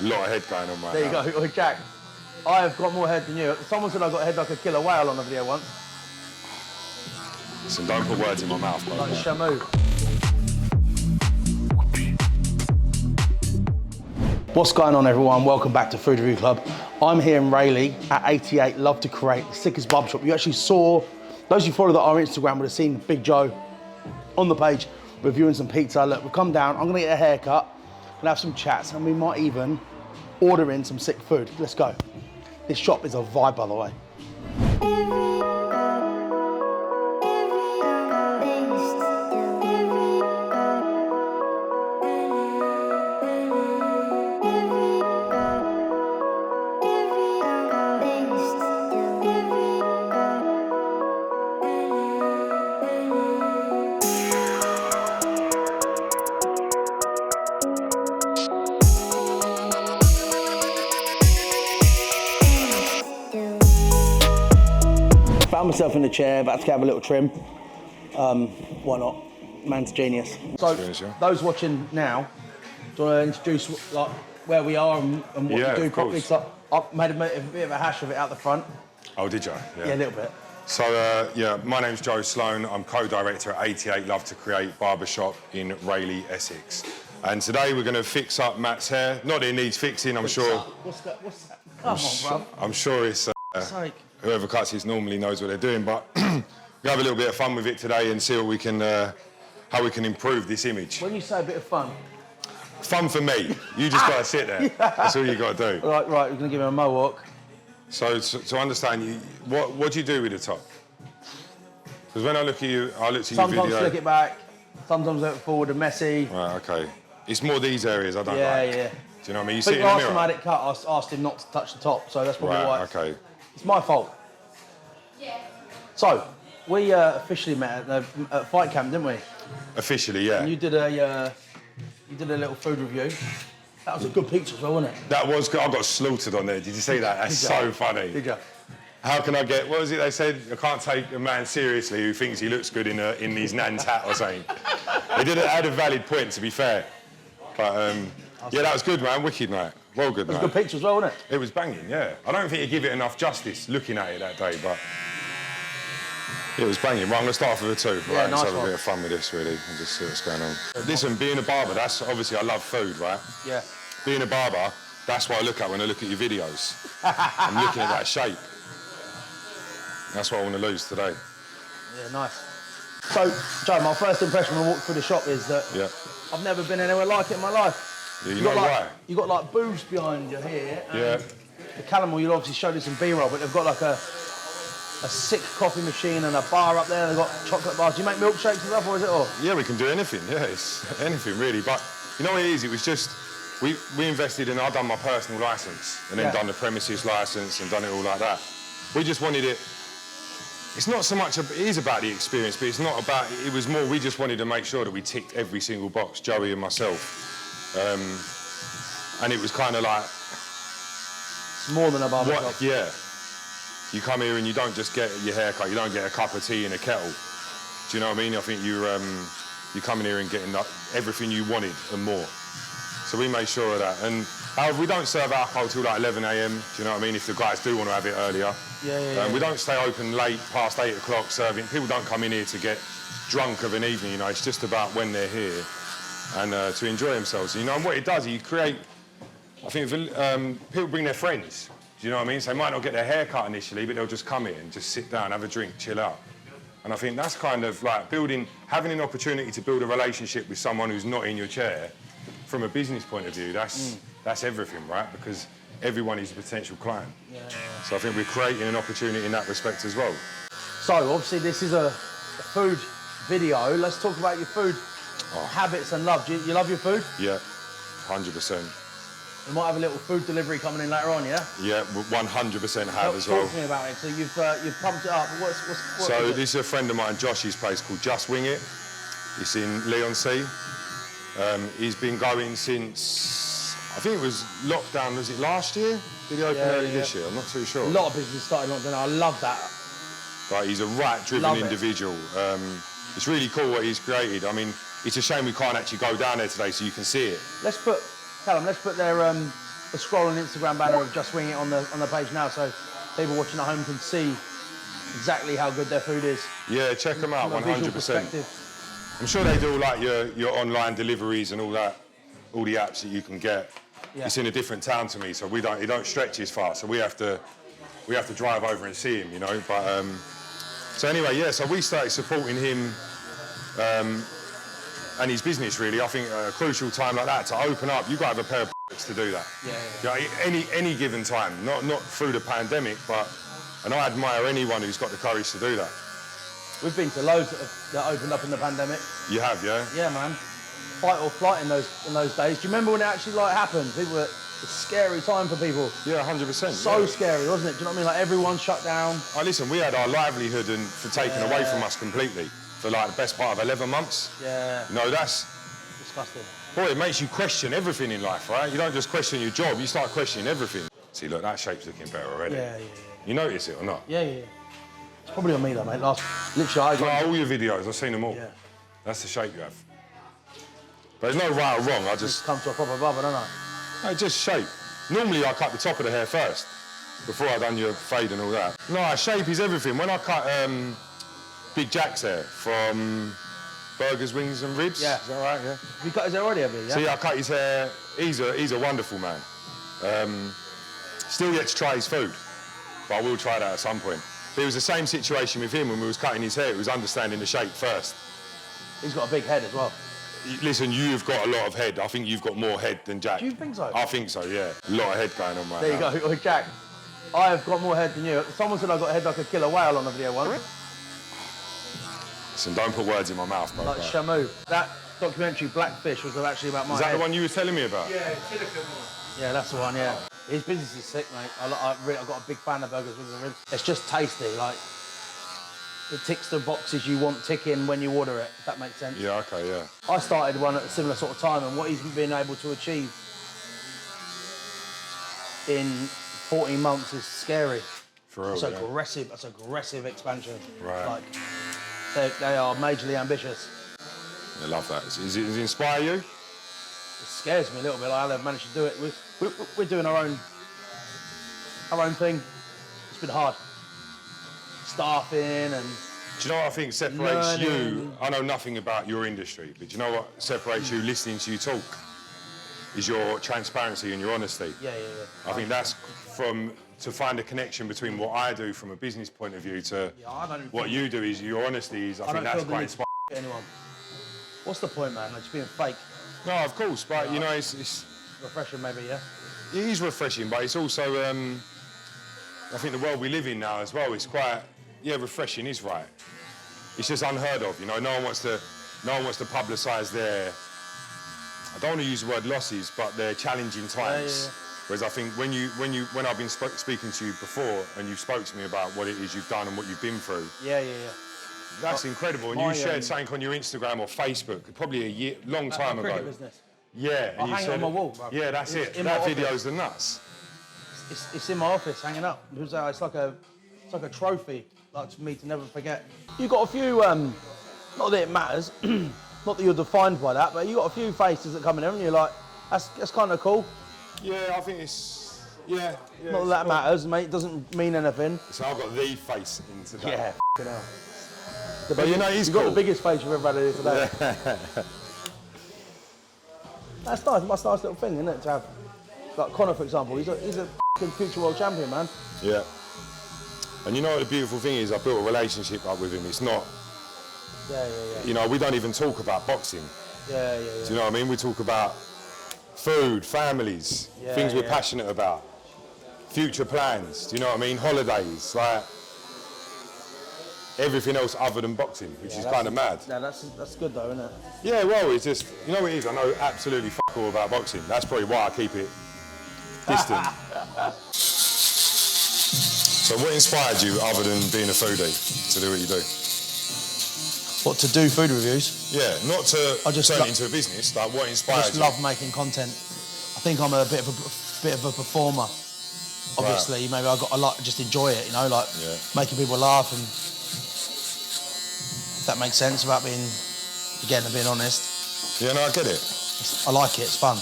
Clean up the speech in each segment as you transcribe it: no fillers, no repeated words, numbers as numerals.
A lot of head going on right There now. you go, Jack. I have got more head than you. Someone said I got a head like a killer whale on a video once. Listen, don't put words in my mouth, bro. Like Shamu. What's going on, everyone? Welcome back to Food Review Club. I'm here in Rayleigh at 88 Love to Create, the sickest barbershop. You actually saw, those who follow our Instagram would have seen Big Joe on the page reviewing some pizza. Look, we've come down, I'm gonna get a haircut, gonna have some chats, and we might even order in some sick food. Let's go. This shop is a vibe, by the way. Found myself in the chair, about to have a little trim. Why not? Man's genius. So, those watching now, do you want to introduce like where we are and what we do properly? So I've made a bit of a hash of it out the front. Oh, did you? Yeah, a little bit. So, my name's Joe Sloan. I'm co-director at 88 Love to Create Barbershop in Rayleigh, Essex. And today we're going to fix up Matt's hair. Not that it needs fixing, I'm sure. What's that? Come on, bro. I'm sure it's... whoever cuts it normally knows what they're doing, but we have a little bit of fun with it today and see what we can, how we can improve this image. When you say a bit of fun? Fun for me. You just got to sit there. That's all you got to do. Right, we're going to give him a mohawk. So to understand, what do you do with the top? Because when I look at you, I look at your video. Sometimes flick it back, sometimes I look forward and messy. Right, okay. It's more these areas I don't like. Yeah. Do you know what I mean? You I sit think in the last mirror. time I had it cut, I asked him not to touch the top, so that's probably why. Right, okay. It's my fault. Yeah. So, we officially met at Fight Camp, didn't we? Officially, yeah. And you did a little food review. That was a good pizza as well, wasn't it? That was good. I got slaughtered on there. Did you see that? That's so funny. Did you? How can I get, what was it they said? I can't take a man seriously who thinks he looks good in his nan's hat or something. They had a valid point, to be fair. But, yeah, that was good, man. Wicked night. Well good night. It was a good picture as well, wasn't it? It was banging, yeah. I don't think you give it enough justice looking at it that day, but it was banging. Well, I'm going to start off with a two. Yeah, right, nice let's have one. a bit of fun with this, really, and just see what's going on. Listen, being a barber, that's obviously I love food, right? Yeah. Being a barber, that's what I look at when I look at your videos. I'm looking at that shape. That's what I want to lose today. Yeah, nice. So, Joe, my first impression when I walked through the shop is that I've never been anywhere like it in my life. Yeah, you know why? You've got like booths behind you here. Yeah. The Calamore, you'll obviously show us some B-roll, but they've got like a sick coffee machine and a bar up there, and they've got chocolate bars. Do you make milkshakes and stuff, or is it all? Yeah, we can do anything, yeah, it's anything really. But you know what it is? It was just, we invested in, I've done my personal licence, and then done the premises licence and done it all like that. We just wanted it, it's not so much, it is about the experience, but it's not about, it was more, we just wanted to make sure that we ticked every single box, Joey and myself. And it was kind of like... It's more than a barbershop. Yeah. You come here and you don't just get your hair cut, you don't get a cup of tea in a kettle. Do you know what I mean? I think you come in here and getting everything you wanted and more. So we made sure of that. And however, we don't serve alcohol till like 11 AM, do you know what I mean? If the guys do want to have it earlier. We don't stay open late, past 8 o'clock serving. People don't come in here to get drunk of an evening, you know, it's just about when they're here and to enjoy themselves. You know, and what it does, you create, I think people bring their friends. Do you know what I mean? So they might not get their hair cut initially, but they'll just come here and just sit down, have a drink, chill out. And I think that's kind of like having an opportunity to build a relationship with someone who's not in your chair, from a business point of view, that's everything, right? Because everyone is a potential client. So I think we're creating an opportunity in that respect as well. So obviously this is a food video. Let's talk about your food habits and love. Do you love your food? Yeah, 100%. We might have a little food delivery coming in later on, yeah? Yeah, 100% have as well. Talk to me about it. So you've pumped it up. What so this is a friend of mine, Josh's place called Just Wing It. It's in Leon-C. He's been going since, I think it was lockdown, was it last year? Did he open early this year? I'm not too sure. A lot of business started lockdown. I love that. But he's a right-driven individual. It's really cool what he's created. I mean, it's a shame we can't actually go down there today so you can see it. Callum, let's put their a scrolling Instagram banner of Just Wing It on the page now, so people watching at home can see exactly how good their food is. Yeah, check them out, From a visual 100%. perspective. I'm sure they do like your online deliveries and all that, all the apps that you can get. Yeah. It's in a different town to me, so it don't stretch as far. So we have to drive over and see him, you know. But so anyway, yeah. So we started supporting him and his business. Really, I think a crucial time like that to open up, you got to have a pair of to do that. Yeah. You know, any given time, not through the pandemic, but. And I admire anyone who's got the courage to do that. We've been to loads that opened up in the pandemic. You have, yeah? Yeah, man. Fight or flight in those days. Do you remember when it actually happened? It's a scary time for people. Yeah, 100%. So scary, wasn't it? Do you know what I mean? Like everyone shut down. Oh, listen, we had our livelihood taken away from us completely for like the best part of 11 months. Yeah. No, that's Disgusting. Boy, it makes you question everything in life, right? You don't just question your job, you start questioning everything. See, look, that shape's looking better already. Yeah. You notice it or not? Yeah. It's probably on me though, mate. Literally, all your videos, I've seen them all. Yeah. That's the shape you have. But there's no right or wrong, I just... come to a proper barber, don't I? No, just shape. Normally I cut the top of the hair first, before I done your fade and all that. No, shape is everything. When I cut Big Jack's hair from Burgers, Wings and Ribs, Yeah. is that right? Yeah. Have you cut his hair already, have you? Yeah? See, I cut his hair. He's a wonderful man. Still yet to try his food, but I will try that at some point. But it was the same situation with him when we was cutting his hair. It was understanding the shape first. He's got a big head as well. Listen, you've got a lot of head. I think you've got more head than Jack. Do you think so? I think so, yeah. A lot of head going on right There now. you go, Jack. I have got more head than you. Someone said I got a head like a killer whale on the video once. Listen, don't put words in my mouth, bro. Like Shamu. That documentary, Blackfish, was actually about my Is that head. the one you were telling me about? Yeah, silicone one. Yeah, that's the one, yeah. His business is sick, mate. I've got a big fan of Burgers, Wings and Ribs. It's just tasty, like, it ticks the boxes you want ticking when you order it, if that makes sense. Yeah, okay, yeah. I started one at a similar sort of time, and what he's been able to achieve in 14 months is scary. For real, That's aggressive expansion. Right. Like, they are majorly ambitious. I love that. Does it inspire you? It scares me a little bit. Like, I've managed to do it. We're doing our own thing. It's been hard. Staffing and... Do you know what I think separates you? Learning. I know nothing about your industry, but do you know what separates you listening to you talk? Is your transparency and your honesty. Yeah. I think that's to find a connection between what I do from a business point of view to what you do is your honesty is, I think that's quite inspiring. Anyone. What's the point, man? Like, just being fake. No, of course, but you know, it's Refreshing, maybe, yeah? it is refreshing, but it's also, I think the world we live in now as well is quite, refreshing is right. It's just unheard of, you know. No one wants to publicise their, I don't want to use the word losses, but their challenging times. Yeah. Whereas I think when I've been speaking to you before and you spoke to me about what it is you've done and what you've been through. Yeah. That's incredible. And you shared something on your Instagram or Facebook, probably long time ago. Cricket business. Yeah. I'll hang it on my wall, bro. Yeah, that's it. in my That office. video's the nuts. It's in my office, hanging up. It's like a trophy, like for me to never forget. You got a few, not that it matters, not that you're defined by that, but you got a few faces that come in there, and you're like, that's kind of cool. Yeah, I think it's, yeah. Not that matters, mate. It doesn't mean anything. So I've got the face in today. Yeah, f***ing hell. But you know, he's You've got cool. the biggest face you've ever had here today. That's nice. That's a nice little thing, isn't it? To have, like Connor, for example. He's a f***ing future world champion, man. Yeah. And you know what the beautiful thing is? I built a relationship up with him. It's not, Yeah. you know, we don't even talk about boxing. Yeah. Do you know what I mean? We talk about food, families, things we're passionate about, future plans, do you know what I mean? Holidays, like everything else other than boxing, which is kind of mad. Yeah, that's good though, isn't it? Yeah, well, it's just, you know what it is? I know absolutely fuck all about boxing. That's probably why I keep it distant. So what inspired you other than being a foodie to do what you do? What, to do food reviews? Yeah, not to just turn lo- it into a business, like what I inspired just you? love making content. I think I'm a bit of a performer. Obviously, maybe I just enjoy it, you know, like making people laugh, and if that makes sense about being honest. Yeah, no, I get it. I like it. It's fun.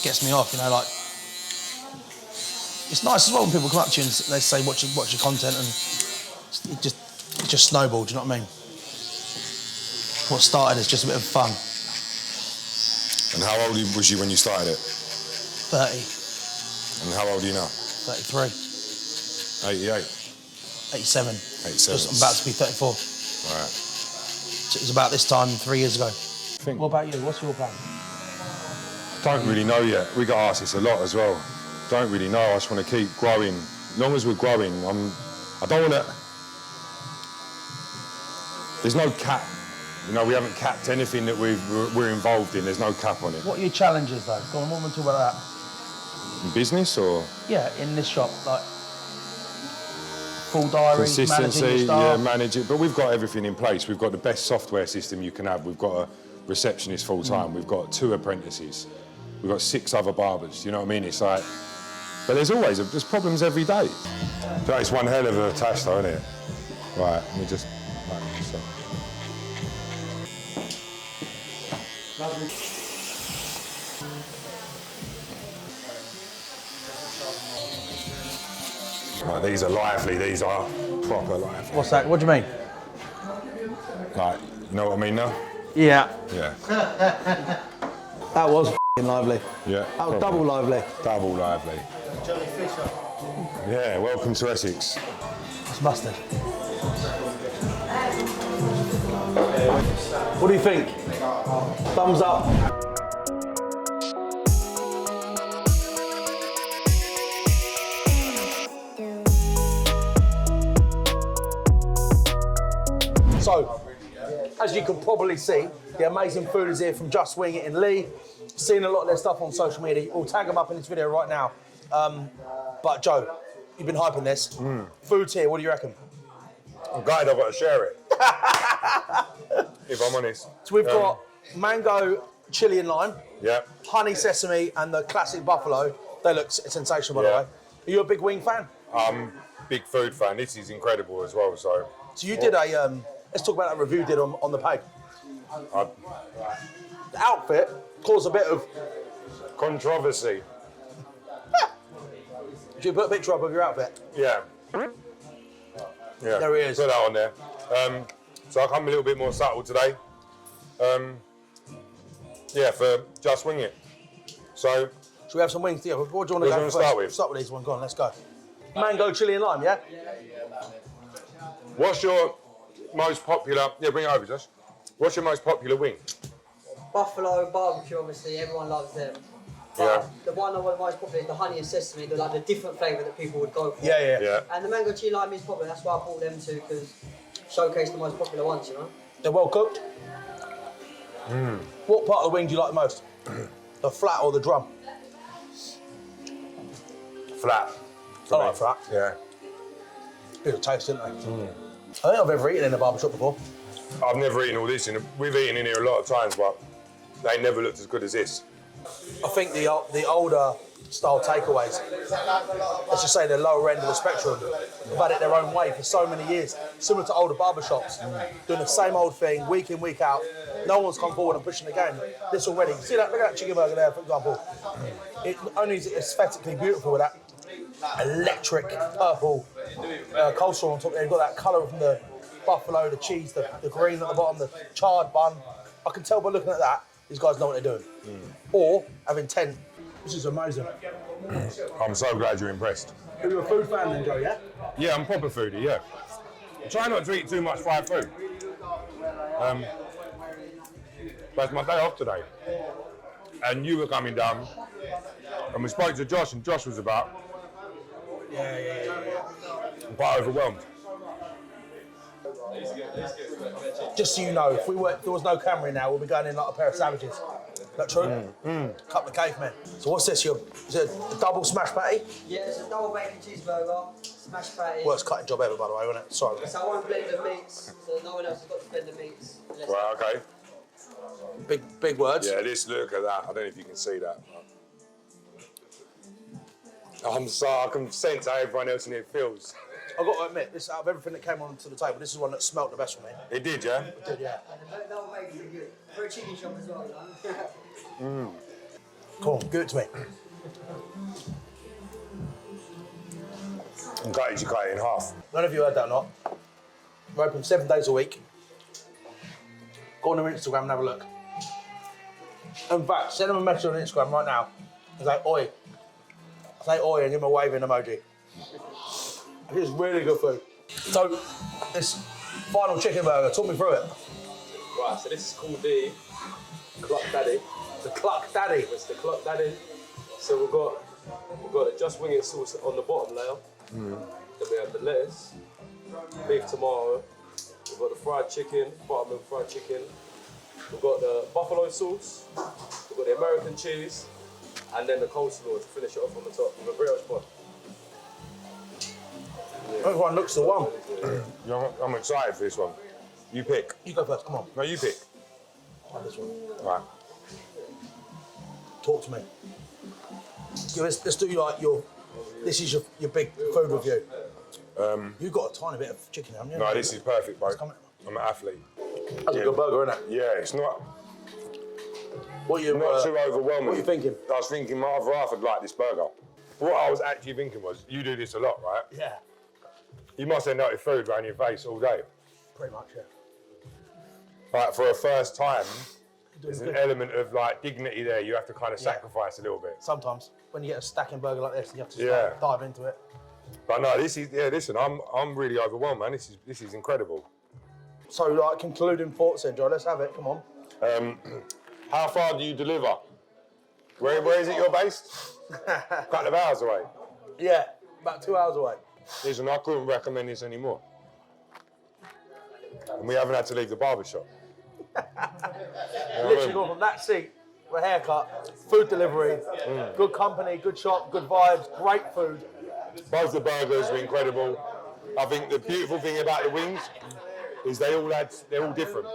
Gets me off, you know, like it's nice as well when people come up to you and they say, watch your content, and it just snowballed, do you know what I mean? What started as just a bit of fun. And how old was you when you started it? 30. And how old are you now? 33. 88? 87. 87. Just, I'm about to be 34. Right. So it was about this time 3 years ago. What about you? What's your plan? Don't really know yet. We got asked this a lot as well. Don't really know. I just want to keep growing. As long as we're growing, I don't want to... There's no cap. You know, we haven't capped anything that we're involved in. There's no cap on it. What are your challenges, though? Go on, what want to talk about that? In business, or? Yeah, in this shop, like full diary, consistency, managing your staff. yeah, manage it. But we've got everything in place. We've got the best software system you can have. We've got a receptionist full time. We've got 2 apprentices. We've got 6 other barbers. You know what I mean? It's like, but there's problems every day. So it's one hell of a task, though, isn't it? Right, let me just. Right, so. Right, these are lively. These are proper lively. What's that? What do you mean? Like, you know what I mean now? Yeah. Yeah. That was f***ing lively. Yeah. That was double lively. Double lively. Johnny Fisher. Yeah, welcome to Essex. It's mustard. What do you think? Thumbs up. So, as you can probably see, the amazing food is here from Just Wing It in Lee. Seen a lot of their stuff on social media. We'll tag them up in this video right now. But Joe, you've been hyping this. Food's here, what do you reckon? I'm glad I've got to share it. If I'm honest. So we've got mango, chili and lime, Yeah. honey sesame, and the classic buffalo. They look sensational, by the Yeah. way. Are you a big wing fan? Big food fan. This is incredible as well, so. So you did a, let's talk about that review you did on the page. The outfit caused a bit of, Controversy. did you put a picture up of your outfit? Yeah. Yeah. There he is. Put that on there. So I come a little bit more subtle today. Yeah, for Just Wing It. So, Should we have some wings? Yeah, what do you want to What do go you wanna first? start with? Start with these ones, go on, let's go. Mango, chili and lime, yeah? what's your most popular, yeah, bring it over, Josh. What's your most popular wing? Buffalo barbecue, obviously, everyone loves them. But Yeah. the one that was most popular is the honey and sesame, the different flavour that people would go for. Yeah. Yeah. And the mango chili lime is popular, that's why I bought them too, because showcase the most popular ones, you know? They're well cooked. What part of the wing do you like the most? The flat or the drum? Flat. I like flat. Yeah. Bit of taste, isn't they? I don't think I've ever eaten in a barbershop before. I've never eaten all this. We've eaten in here a lot of times, but they never looked as good as this. I think the older style takeaways, let's just say the lower end of the spectrum, have had it their own way for so many years, similar to older barbershops, doing the same old thing week in, week out. No one's come forward and pushing the game. This already, see that, look at that chicken burger there, for example. It only is aesthetically beautiful with that electric purple coleslaw on top there. You've got that colour from the buffalo, the cheese, the green at the bottom, the charred bun. I can tell by looking at that, these guys know what they're doing. Or have intent. This is amazing. I'm so glad you're impressed. Are you a food fan then, Joe, yeah? Yeah, I'm proper foodie, yeah. Try not to eat too much fried food. But it's my day off today. And you were coming down, and we spoke to Josh, and Josh was about quite overwhelmed. Just so you know, if there was no camera in now, we'll be going in like a pair of savages. Is that true? Couple of cavemen. So what's this? Is it a double smash patty? Yeah, it's a double bacon cheeseburger, smashed patty. Worst cutting job ever, by the way, wasn't it? Sorry. So I won't blend the meats, so no one else has got to blend the meats. Right, okay. Big words. Yeah, look at that. I don't know if you can see that. I'm sorry, I can sense how everyone else in here feels. I've got to admit, this out of everything that came onto the table, this is one that smelt the best for me. It did, yeah? It did, yeah. And the double bacon's really good. For a chicken shop as well, you know? Come on, give it to me. And cut it, you cut it in half. None of you heard that or not. We're open 7 days a week. Go on their Instagram and have a look. In fact, send them a message on Instagram right now. It's like, oi. Say oi and give them a waving emoji. It's really good food. So, this final chicken burger, talk me through it. Right, so this is called the Cluck Daddy. The Cluck Daddy. It's the Cluck Daddy. So we've got the Just Wing It sauce on the bottom layer. Then we have the lettuce, beef tomato. We've got the fried chicken, buttermilk fried chicken. We've got the buffalo sauce. We've got the American cheese, and then the coleslaw to finish it off on the top with a brioche bun. Everyone looks the one. I'm excited for this one. You pick. You go first, come on. No, you pick. Like this one. Right. Talk to me. Let's do like this is your big food review. You've got a tiny bit of chicken, haven't you? No, this is perfect, bro. I'm an athlete. That's a good burger, isn't it? Yeah, it's not What you not too overwhelming. What are you thinking? I was thinking my other half would like this burger. What I was actually thinking was, you do this a lot, right? Yeah, You must end up with food around your face all day. pretty much, yeah. Like for a first time, there's an good. element of like dignity there. You have to kind of sacrifice a little bit. Sometimes when you get a stacking burger like this, you have to Yeah. dive into it. But no, this is listen, I'm really overwhelmed, man. This is incredible. So, like, concluding thoughts then, Joe. Let's have it. Come on. How far do you deliver? Where is it you're based? A couple of hours away. Yeah, about 2 hours away. Listen, I couldn't recommend this anymore. And we haven't had to leave the barbershop. Literally gone from that seat, a haircut, food delivery, good company, good shop, good vibes, great food. Both the burgers were incredible. I think the beautiful thing about the wings is they're all different.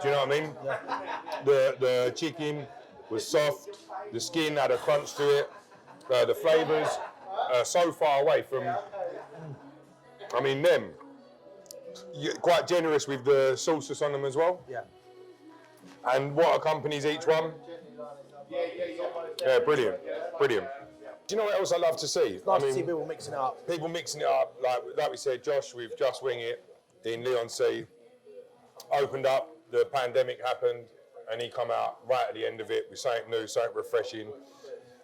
Do you know what I mean? Yeah. The chicken was soft, the skin had a crunch to it, the flavours are so far away from, I mean, them. You're quite generous with the sauces on them as well. Yeah. And what accompanies each one? Yeah, brilliant, brilliant. Do you know what else I love to see? Nice to see people mixing it up. People mixing it up, like we said, Josh with Just Wing It in Leon C opened up, the pandemic happened, and he come out right at the end of it with something new, something refreshing.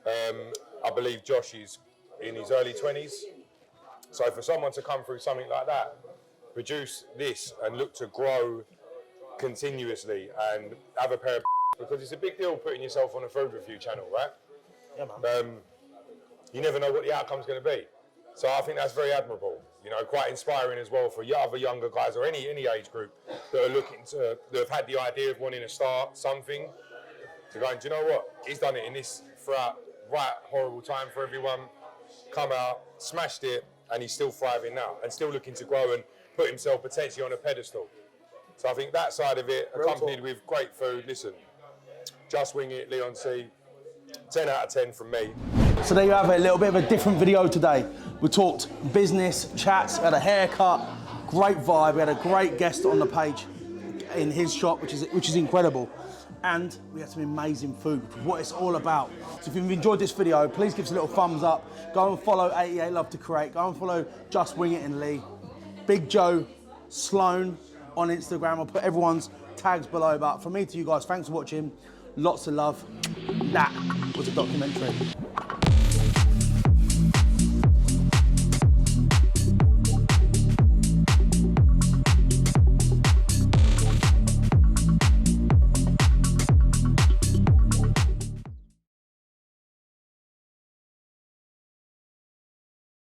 I believe Josh is in his early 20s. So for someone to come through something like that, produce this and look to grow continuously and have a pair of because it's a big deal putting yourself on a food review channel, right? Yeah, man. You never know what the outcome's going to be. So I think that's very admirable. You know, quite inspiring as well for other younger guys or any age group that are looking to, that have had the idea of wanting to start something, to go, do you know what? He's done it in this throughout right horrible time for everyone, come out, smashed it, and he's still thriving now and still looking to grow and put himself potentially on a pedestal. So I think that side of it, accompanied with great food, listen, Just Wing It, Leon C, 10 out of 10 from me. So there you have it, a little bit of a different video today. We talked business, chats, had a haircut, great vibe. We had a great guest on the page in his shop, which is incredible. And we had some amazing food, which is what it's all about. So if you've enjoyed this video, please give us a little thumbs up. Go and follow 88 Love to Create. Go and follow Just Wing It and Lee. Big Joe, Sloan on Instagram. I'll put everyone's tags below. But from me to you guys, thanks for watching. Lots of love. That was a documentary.